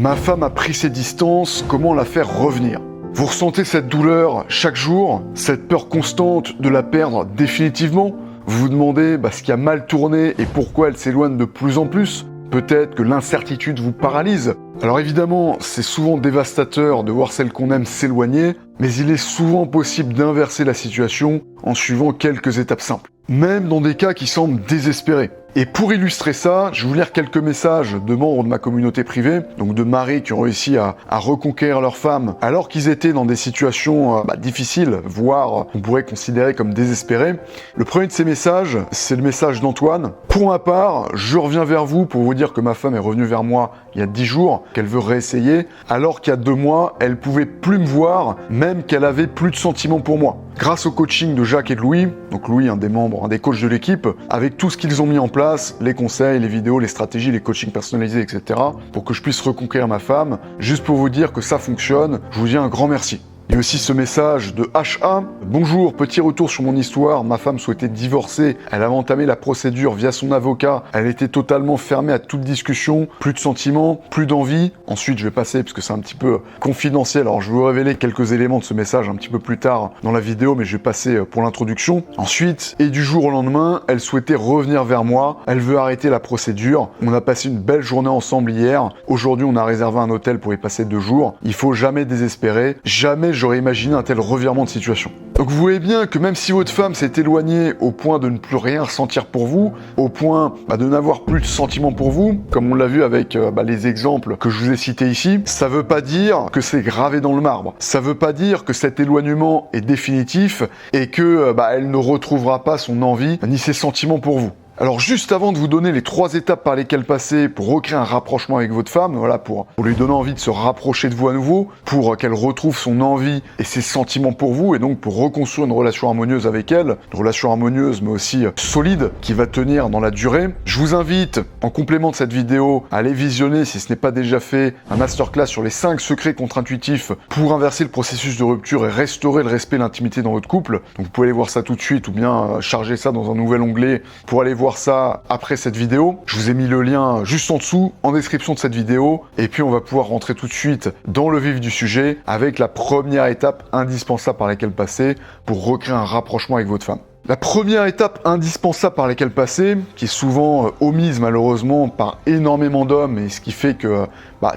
Ma femme a pris ses distances, comment la faire revenir? Vous ressentez cette douleur chaque jour, cette peur constante de la perdre définitivement? Vous vous demandez ce qui a mal tourné et pourquoi elle s'éloigne de plus en plus? Peut-être que l'incertitude vous paralyse. Alors évidemment, c'est souvent dévastateur de voir celle qu'on aime s'éloigner, mais il est souvent possible d'inverser la situation en suivant quelques étapes simples, même dans des cas qui semblent désespérés. Et pour illustrer ça, je vais vous lire quelques messages de membres de ma communauté privée, donc de maris qui ont réussi à reconquérir leur femme alors qu'ils étaient dans des situations difficiles, voire on pourrait considérer comme désespérées. Le premier de ces messages, c'est le message d'Antoine. Pour ma part, je reviens vers vous pour vous dire que ma femme est revenue vers moi il y a 10 jours, qu'elle veut réessayer, alors qu'il y a 2 mois, elle pouvait plus me voir, même qu'elle avait plus de sentiments pour moi. Grâce au coaching de Jacques et de Louis, donc Louis, un des coachs de l'équipe, avec tout ce qu'ils ont mis en place, les conseils, les vidéos, les stratégies, les coachings personnalisés, etc., pour que je puisse reconquérir ma femme, juste pour vous dire que ça fonctionne, je vous dis un grand merci. Il y a aussi ce message de HA. Bonjour, petit retour sur mon histoire. Ma femme souhaitait divorcer. Elle avait entamé la procédure via son avocat. Elle était totalement fermée à toute discussion. Plus de sentiments, plus d'envie. Ensuite, je vais passer, parce que c'est un petit peu confidentiel. Alors, je vais vous révéler quelques éléments de ce message un petit peu plus tard dans la vidéo, mais je vais passer pour l'introduction. Ensuite, et du jour au lendemain, elle souhaitait revenir vers moi. Elle veut arrêter la procédure. On a passé une belle journée ensemble hier. Aujourd'hui, on a réservé un hôtel pour y passer 2 jours. Il faut jamais désespérer. Jamais j'aurais imaginé un tel revirement de situation. Donc vous voyez bien que même si votre femme s'est éloignée au point de ne plus rien ressentir pour vous, au point de n'avoir plus de sentiments pour vous, comme on l'a vu avec les exemples que je vous ai cités ici, ça veut pas dire que c'est gravé dans le marbre. Ça veut pas dire que cet éloignement est définitif et que elle ne retrouvera pas son envie ni ses sentiments pour vous. Alors juste avant de vous donner les 3 étapes par lesquelles passer pour recréer un rapprochement avec votre femme, voilà, pour lui donner envie de se rapprocher de vous à nouveau, pour qu'elle retrouve son envie et ses sentiments pour vous, et donc pour reconstruire une relation harmonieuse avec elle, une relation harmonieuse mais aussi solide, qui va tenir dans la durée, je vous invite, en complément de cette vidéo, à aller visionner, si ce n'est pas déjà fait, un masterclass sur les 5 secrets contre-intuitifs pour inverser le processus de rupture et restaurer le respect et l'intimité dans votre couple. Donc vous pouvez aller voir ça tout de suite, ou bien charger ça dans un nouvel onglet pour aller voir ça après cette vidéo. Je vous ai mis le lien juste en dessous, en description de cette vidéo, et puis on va pouvoir rentrer tout de suite dans le vif du sujet avec la première étape indispensable par laquelle passer pour recréer un rapprochement avec votre femme. La première étape indispensable par laquelle passer, qui est souvent omise malheureusement par énormément d'hommes, et ce qui fait que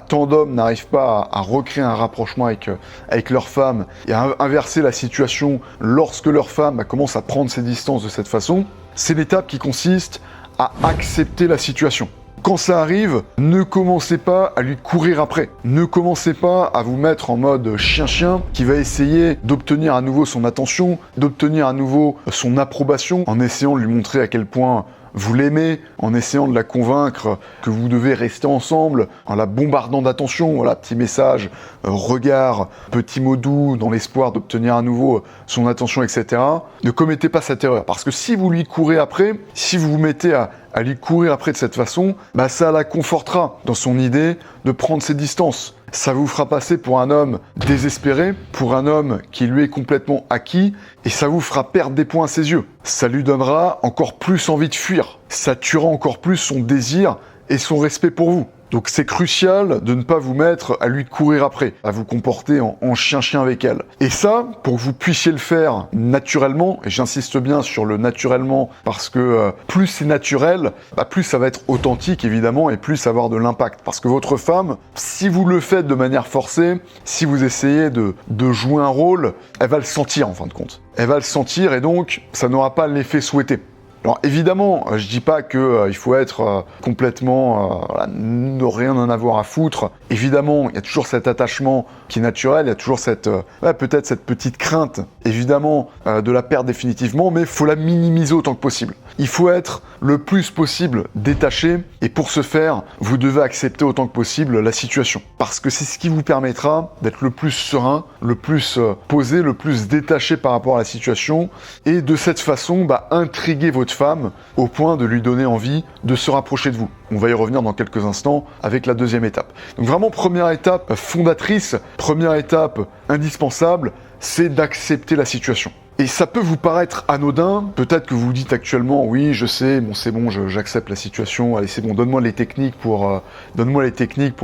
tant d'hommes n'arrivent pas à recréer un rapprochement avec leur femme et à inverser la situation lorsque leur femme commence à prendre ses distances de cette façon, c'est l'étape qui consiste à accepter la situation. Quand ça arrive, ne commencez pas à lui courir après. Ne commencez pas à vous mettre en mode chien-chien qui va essayer d'obtenir à nouveau son attention, d'obtenir à nouveau son approbation en essayant de lui montrer à quel point vous l'aimez, en essayant de la convaincre que vous devez rester ensemble, en la bombardant d'attention, voilà, petit message, regard, petit mot doux, dans l'espoir d'obtenir à nouveau son attention, etc. Ne commettez pas cette erreur, parce que si vous lui courez après, si vous vous mettez à lui courir après de cette façon, ça la confortera dans son idée de prendre ses distances. Ça vous fera passer pour un homme désespéré, pour un homme qui lui est complètement acquis, et ça vous fera perdre des points à ses yeux. Ça lui donnera encore plus envie de fuir. Ça tuera encore plus son désir et son respect pour vous. Donc c'est crucial de ne pas vous mettre à lui courir après, à vous comporter en chien-chien avec elle. Et ça, pour que vous puissiez le faire naturellement, et j'insiste bien sur le naturellement, parce que plus c'est naturel, plus ça va être authentique évidemment, et plus ça va avoir de l'impact. Parce que votre femme, si vous le faites de manière forcée, si vous essayez de jouer un rôle, elle va le sentir en fin de compte. Elle va le sentir et donc ça n'aura pas l'effet souhaité. Alors évidemment, je dis pas que il faut être complètement ne rien en avoir à foutre. Évidemment, il y a toujours cet attachement qui est naturel, il y a toujours cette peut-être cette petite crainte, évidemment, de la perdre définitivement, mais il faut la minimiser autant que possible. Il faut être le plus possible détaché, et pour ce faire, vous devez accepter autant que possible la situation. Parce que c'est ce qui vous permettra d'être le plus serein, le plus posé, le plus détaché par rapport à la situation, et de cette façon, intriguer votre femme au point de lui donner envie de se rapprocher de vous. On va y revenir dans quelques instants avec la deuxième étape. Donc vraiment, première étape fondatrice, première étape indispensable, c'est d'accepter la situation. Et ça peut vous paraître anodin, peut-être que vous vous dites actuellement, oui, je sais, bon, c'est bon, j'accepte la situation, allez, c'est bon, donne-moi les techniques pour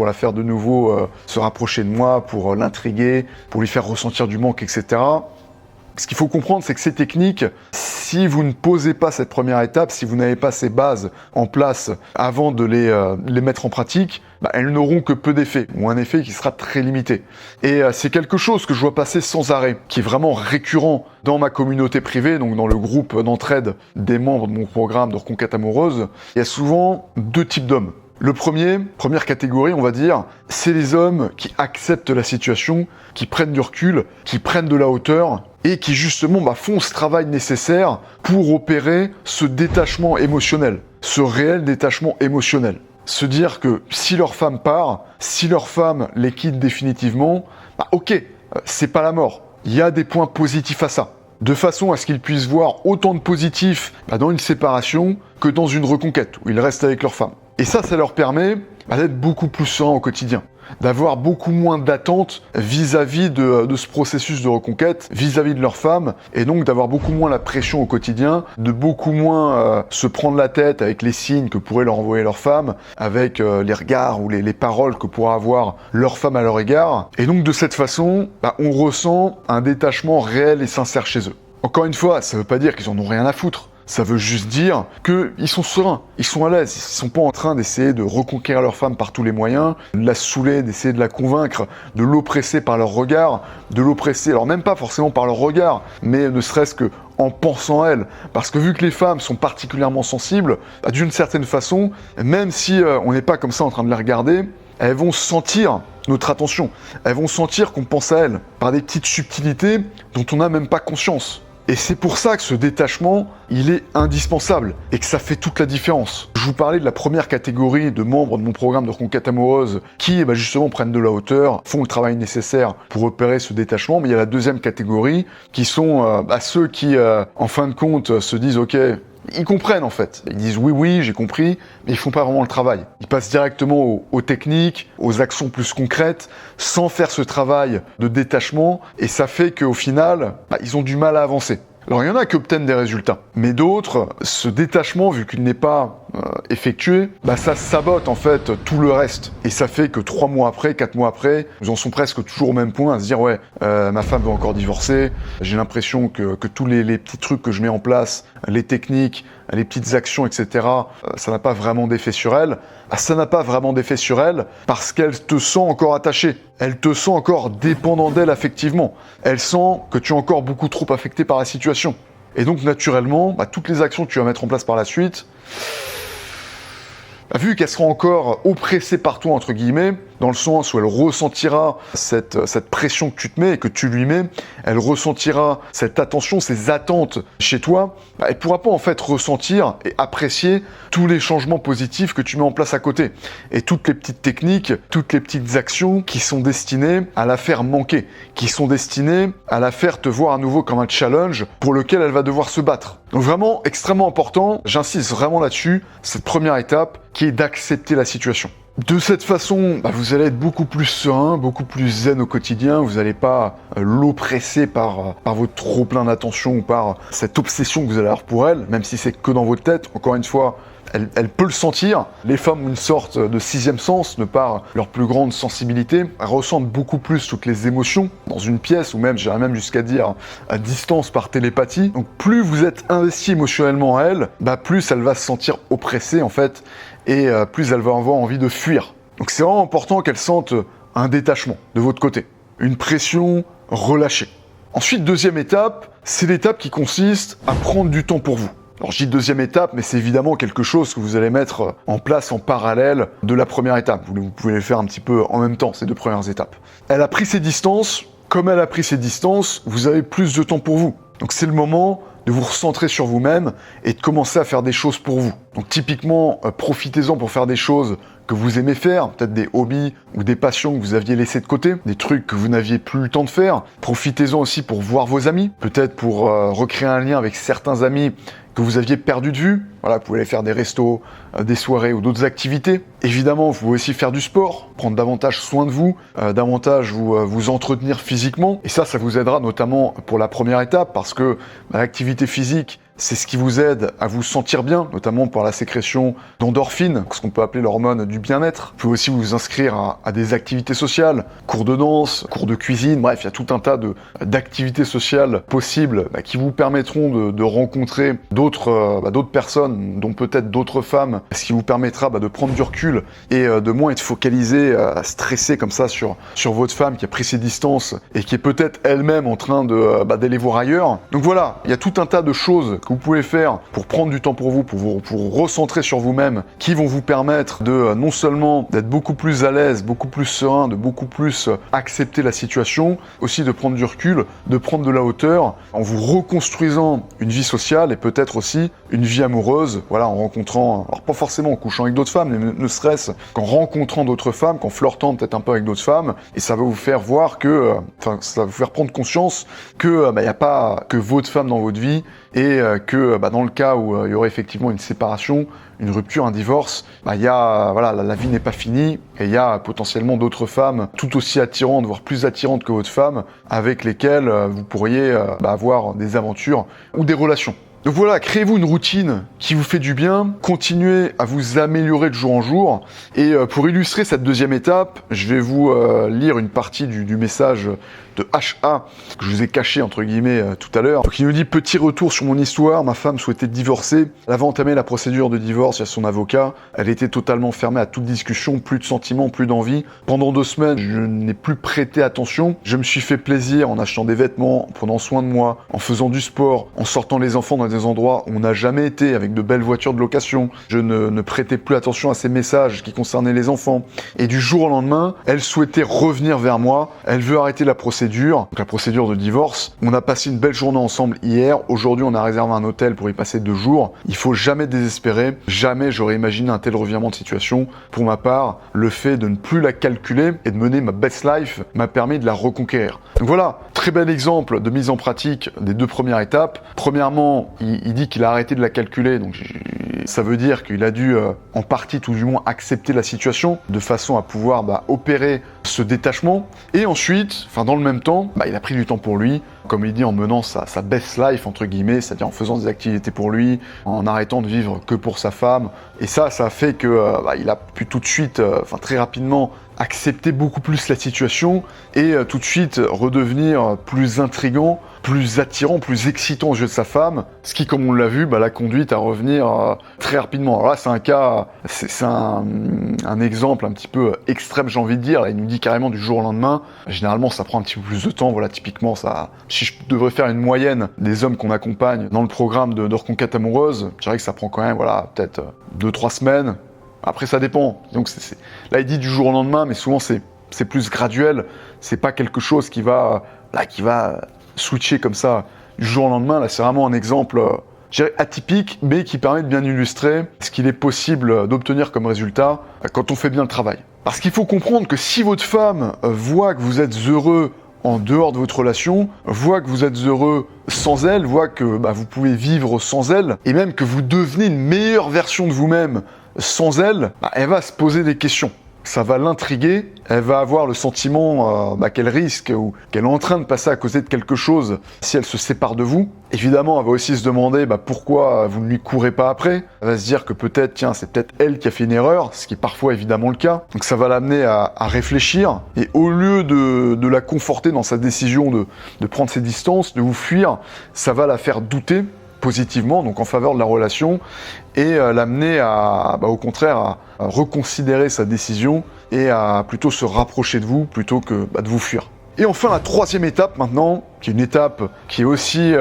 la faire de nouveau se rapprocher de moi, pour l'intriguer, pour lui faire ressentir du manque, etc. Ce qu'il faut comprendre, c'est que ces techniques, si vous ne posez pas cette première étape, si vous n'avez pas ces bases en place avant de les mettre en pratique, elles n'auront que peu d'effet, ou un effet qui sera très limité. Et c'est quelque chose que je vois passer sans arrêt, qui est vraiment récurrent dans ma communauté privée, donc dans le groupe d'entraide des membres de mon programme de reconquête amoureuse. Il y a souvent deux types d'hommes. Le première catégorie, on va dire, c'est les hommes qui acceptent la situation, qui prennent du recul, qui prennent de la hauteur et qui justement font ce travail nécessaire pour opérer ce détachement émotionnel, ce réel détachement émotionnel. Se dire que si leur femme part, si leur femme les quitte définitivement, ok, c'est pas la mort. Il y a des points positifs à ça. De façon à ce qu'ils puissent voir autant de positifs dans une séparation que dans une reconquête, où ils restent avec leur femme. Et ça leur permet d'être beaucoup plus serein au quotidien, d'avoir beaucoup moins d'attentes vis-à-vis de ce processus de reconquête, vis-à-vis de leur femme, et donc d'avoir beaucoup moins la pression au quotidien, de beaucoup moins se prendre la tête avec les signes que pourrait leur envoyer leur femme, avec les regards ou les paroles que pourra avoir leur femme à leur égard. Et donc de cette façon, on ressent un détachement réel et sincère chez eux. Encore une fois, ça ne veut pas dire qu'ils en ont rien à foutre. Ça veut juste dire qu'ils sont sereins, ils sont à l'aise, ils sont pas en train d'essayer de reconquérir leur femme par tous les moyens, de la saouler, d'essayer de la convaincre, de l'oppresser par leur regard, de l'oppresser, alors même pas forcément par leur regard, mais ne serait-ce que en pensant à elle. Parce que vu que les femmes sont particulièrement sensibles, d'une certaine façon, même si on n'est pas comme ça en train de les regarder, elles vont sentir notre attention, elles vont sentir qu'on pense à elles, par des petites subtilités dont on n'a même pas conscience. Et c'est pour ça que ce détachement, il est indispensable et que ça fait toute la différence. Je vous parlais de la première catégorie de membres de mon programme de reconquête amoureuse qui justement prennent de la hauteur, font le travail nécessaire pour opérer ce détachement, mais il y a la deuxième catégorie qui sont ceux qui, en fin de compte, se disent « Ok ». Ils comprennent en fait, ils disent oui, j'ai compris, mais ils font pas vraiment le travail. Ils passent directement aux techniques, aux actions plus concrètes, sans faire ce travail de détachement, et ça fait qu'au final, ils ont du mal à avancer. Alors il y en a qui obtiennent des résultats, mais d'autres, ce détachement, vu qu'il n'est pas effectué, ça sabote en fait tout le reste. Et ça fait que 3 mois après, 4 mois après, ils en sont presque toujours au même point, à se dire ma femme va encore divorcer, j'ai l'impression que tous les petits trucs que je mets en place, les techniques, les petites actions, etc., ça n'a pas vraiment d'effet sur elle. Ça n'a pas vraiment d'effet sur elle parce qu'elle te sent encore attaché. Elle te sent encore dépendant d'elle affectivement. Elle sent que tu es encore beaucoup trop affecté par la situation. Et donc naturellement, toutes les actions que tu vas mettre en place par la suite, vu qu'elle sera encore oppressée par toi, entre guillemets, dans le sens où elle ressentira cette pression que tu te mets et que tu lui mets, elle ressentira cette attention, ces attentes chez toi, elle ne pourra pas en fait ressentir et apprécier tous les changements positifs que tu mets en place à côté. Et toutes les petites techniques, toutes les petites actions qui sont destinées à la faire manquer, qui sont destinées à la faire te voir à nouveau comme un challenge pour lequel elle va devoir se battre. Donc vraiment, extrêmement important, j'insiste vraiment là-dessus, cette première étape qui est d'accepter la situation. De cette façon, vous allez être beaucoup plus serein, beaucoup plus zen au quotidien, vous n'allez pas l'oppresser par votre trop plein d'attention ou par cette obsession que vous allez avoir pour elle, même si c'est que dans votre tête, encore une fois, elle peut le sentir. Les femmes ont une sorte de 6e sens, de par leur plus grande sensibilité. Elles ressentent beaucoup plus toutes les émotions dans une pièce, ou même, j'irais même jusqu'à dire, à distance par télépathie. Donc plus vous êtes investi émotionnellement à elle, plus elle va se sentir oppressée en fait, et plus elle va avoir envie de fuir. Donc c'est vraiment important qu'elle sente un détachement de votre côté, une pression relâchée. Ensuite, deuxième étape, c'est l'étape qui consiste à prendre du temps pour vous. Alors je dis deuxième étape, mais c'est évidemment quelque chose que vous allez mettre en place en parallèle de la première étape. Vous pouvez les faire un petit peu en même temps, ces 2 premières étapes. Elle a pris ses distances, comme elle a pris ses distances, vous avez plus de temps pour vous. Donc c'est le moment de vous recentrer sur vous-même et de commencer à faire des choses pour vous. Donc typiquement, profitez-en pour faire des choses que vous aimez faire, peut-être des hobbies ou des passions que vous aviez laissés de côté, des trucs que vous n'aviez plus le temps de faire. Profitez-en aussi pour voir vos amis, peut-être pour recréer un lien avec certains amis que vous aviez perdu de vue. Voilà, vous pouvez aller faire des restos, des soirées ou d'autres activités. Évidemment, vous pouvez aussi faire du sport, prendre davantage soin de vous, davantage vous entretenir physiquement. Et ça vous aidera notamment pour la première étape parce que l'activité physique, c'est ce qui vous aide à vous sentir bien, notamment par la sécrétion d'endorphines, ce qu'on peut appeler l'hormone du bien-être. Vous pouvez aussi vous inscrire à des activités sociales, cours de danse, cours de cuisine, bref, il y a tout un tas d'activités sociales possibles qui vous permettront de rencontrer d'autres personnes, dont peut-être d'autres femmes, ce qui vous permettra de prendre du recul et de moins être focalisé, stressé comme ça sur votre femme qui a pris ses distances et qui est peut-être elle-même en train d'aller voir ailleurs. Donc voilà, il y a tout un tas de choses que vous pouvez faire pour prendre du temps pour vous, pour vous recentrer sur vous-même, qui vont vous permettre de non seulement d'être beaucoup plus à l'aise, beaucoup plus serein, de beaucoup plus accepter la situation, aussi de prendre du recul, de prendre de la hauteur, en vous reconstruisant une vie sociale et peut-être aussi une vie amoureuse, voilà, en rencontrant, alors pas forcément en couchant avec d'autres femmes, mais ne serait-ce qu'en rencontrant d'autres femmes, qu'en flirtant peut-être un peu avec d'autres femmes, et ça va vous faire voir que, ça va vous faire prendre conscience que il n'y a pas que votre femme dans votre vie et que dans le cas où il y aurait effectivement une séparation, une rupture, un divorce, la vie n'est pas finie et il y a potentiellement d'autres femmes tout aussi attirantes, voire plus attirantes que votre femme, avec lesquelles vous pourriez avoir des aventures ou des relations. Donc voilà, créez-vous une routine qui vous fait du bien, continuez à vous améliorer de jour en jour. Et pour illustrer cette deuxième étape, je vais vous lire une partie du message de HA, que je vous ai caché entre guillemets tout à l'heure. Donc il nous dit: petit retour sur mon histoire, ma femme souhaitait divorcer. Elle avait entamé la procédure de divorce à son avocat. Elle était totalement fermée à toute discussion, plus de sentiments, plus d'envie. Pendant 2 semaines, je n'ai plus prêté attention. Je me suis fait plaisir en achetant des vêtements, en prenant soin de moi, en faisant du sport, en sortant les enfants dans des endroits où on n'a jamais été, avec de belles voitures de location. Je ne prêtais plus attention à ces messages qui concernaient les enfants. Et du jour au lendemain, elle souhaitait revenir vers moi. Elle veut arrêter la procédure, donc la procédure de divorce. On a passé une belle journée ensemble hier. Aujourd'hui, on a réservé un hôtel pour y passer 2 jours. Il faut jamais désespérer. Jamais j'aurais imaginé un tel revirement de situation. Pour ma part, le fait de ne plus la calculer et de mener ma best life m'a permis de la reconquérir. Donc voilà, très bel exemple de mise en pratique des 2 premières étapes. Premièrement, il dit qu'il a arrêté de la calculer, donc ça veut dire qu'il a dû en partie tout du moins accepter la situation de façon à pouvoir opérer ce détachement. Et ensuite, dans le même temps, il a pris du temps pour lui, comme il dit, en menant sa best life entre guillemets, c'est-à-dire en faisant des activités pour lui, en arrêtant de vivre que pour sa femme. Et ça a fait que il a pu tout de suite, très rapidement, accepter beaucoup plus la situation et tout de suite redevenir plus intriguant, plus attirant, plus excitant aux yeux de sa femme, ce qui, comme on l'a vu, l'a conduite à revenir très rapidement. Alors là, c'est un cas, c'est un exemple un petit peu extrême, j'ai envie de dire. Là, il nous dit carrément du jour au lendemain. Généralement, ça prend un petit peu plus de temps. Voilà, typiquement, si je devrais faire une moyenne des hommes qu'on accompagne dans le programme de reconquête amoureuse, je dirais que ça prend quand même, peut-être 2-3 semaines. Après, ça dépend. Donc, là, il dit du jour au lendemain, mais souvent, c'est plus graduel. C'est pas quelque chose qui va switcher comme ça du jour au lendemain. Là, c'est vraiment un exemple, je dirais atypique, mais qui permet de bien illustrer ce qu'il est possible d'obtenir comme résultat quand on fait bien le travail. Parce qu'il faut comprendre que si votre femme voit que vous êtes heureux en dehors de votre relation, voit que vous êtes heureux sans elle, voit que vous pouvez vivre sans elle, et même que vous devenez une meilleure version de vous-même sans elle, elle va se poser des questions. Ça va l'intriguer, elle va avoir le sentiment qu'elle risque ou qu'elle est en train de passer à côté de quelque chose si elle se sépare de vous. Évidemment, elle va aussi se demander pourquoi vous ne lui courez pas après. Elle va se dire que peut-être, c'est peut-être elle qui a fait une erreur, ce qui est parfois évidemment le cas. Donc ça va l'amener à réfléchir et au lieu de la conforter dans sa décision de prendre ses distances, de vous fuir, ça va la faire douter positivement, donc en faveur de la relation, et l'amener au contraire à reconsidérer sa décision et à plutôt se rapprocher de vous plutôt que de vous fuir. Et enfin, la 3e étape maintenant, qui est une étape qui est aussi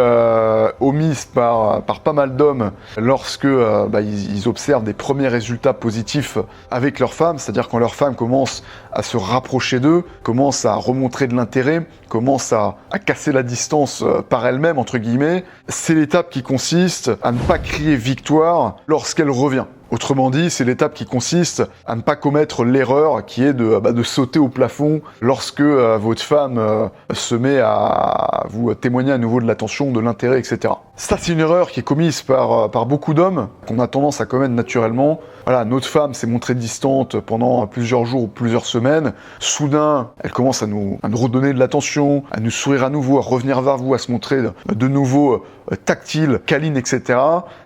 omise par pas mal d'hommes lorsque ils observent des premiers résultats positifs avec leur femme, c'est-à-dire quand leur femme commence à se rapprocher d'eux, commence à remontrer de l'intérêt, commence à casser la distance par elle-même, entre guillemets, c'est l'étape qui consiste à ne pas crier victoire lorsqu'elle revient. Autrement dit, c'est l'étape qui consiste à ne pas commettre l'erreur qui est de sauter au plafond lorsque votre femme se met à vous témoigner à nouveau de l'attention, de l'intérêt, etc. Ça, c'est une erreur qui est commise par beaucoup d'hommes, qu'on a tendance à commettre naturellement. Voilà, notre femme s'est montrée distante pendant plusieurs jours ou plusieurs semaines. Soudain, elle commence à nous redonner de l'attention, à nous sourire à nouveau, à revenir vers vous, à se montrer de nouveau tactile, câline, etc.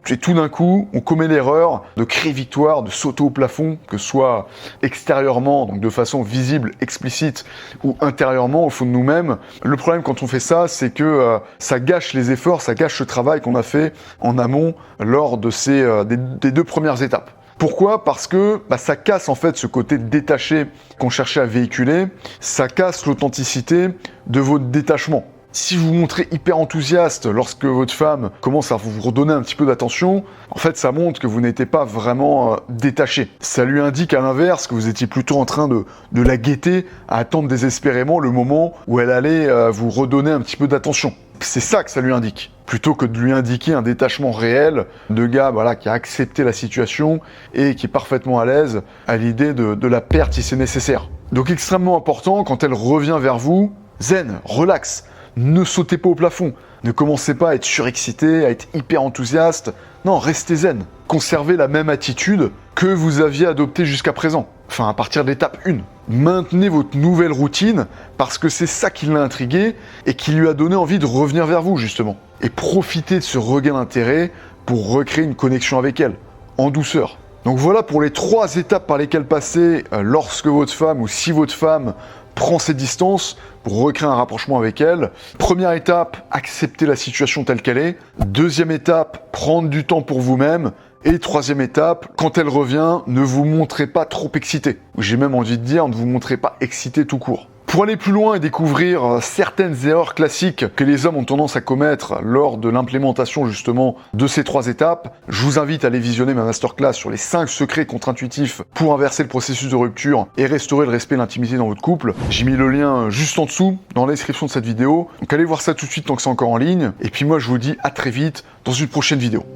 Et tout d'un coup, on commet l'erreur de crier victoire, de sauter au plafond, que ce soit extérieurement, donc de façon visible, explicite, ou intérieurement, au fond de nous-mêmes. Le problème quand on fait ça, c'est que ça gâche les efforts, ça gâche le travail qu'on a fait en amont lors de des 2 premières étapes. Pourquoi ? Parce que ça casse en fait ce côté détaché qu'on cherchait à véhiculer, ça casse l'authenticité de votre détachement. Si vous vous montrez hyper enthousiaste lorsque votre femme commence à vous redonner un petit peu d'attention, en fait ça montre que vous n'étiez pas vraiment détaché. Ça lui indique à l'inverse que vous étiez plutôt en train de la guetter, à attendre désespérément le moment où elle allait vous redonner un petit peu d'attention. C'est ça que ça lui indique, plutôt que de lui indiquer un détachement réel de gars qui a accepté la situation et qui est parfaitement à l'aise à l'idée de la perte si c'est nécessaire. Donc extrêmement important, quand elle revient vers vous, zen, relax, ne sautez pas au plafond, ne commencez pas à être surexcité, à être hyper enthousiaste, non, restez zen, conservez la même attitude que vous aviez adoptée jusqu'à présent, enfin à partir de l'étape 1. Maintenez votre nouvelle routine parce que c'est ça qui l'a intrigué et qui lui a donné envie de revenir vers vous justement. Et profitez de ce regain d'intérêt pour recréer une connexion avec elle, en douceur. Donc voilà pour les 3 étapes par lesquelles passer lorsque votre femme ou si votre femme prend ses distances pour recréer un rapprochement avec elle. Première étape, accepter la situation telle qu'elle est. Deuxième étape, prendre du temps pour vous-même. Et 3e étape, quand elle revient, ne vous montrez pas trop excité. J'ai même envie de dire, ne vous montrez pas excité tout court. Pour aller plus loin et découvrir certaines erreurs classiques que les hommes ont tendance à commettre lors de l'implémentation justement de ces 3 étapes, je vous invite à aller visionner ma masterclass sur les 5 secrets contre-intuitifs pour inverser le processus de rupture et restaurer le respect et l'intimité dans votre couple. J'ai mis le lien juste en dessous dans la description de cette vidéo, donc allez voir ça tout de suite tant que c'est encore en ligne. Et puis moi je vous dis à très vite dans une prochaine vidéo.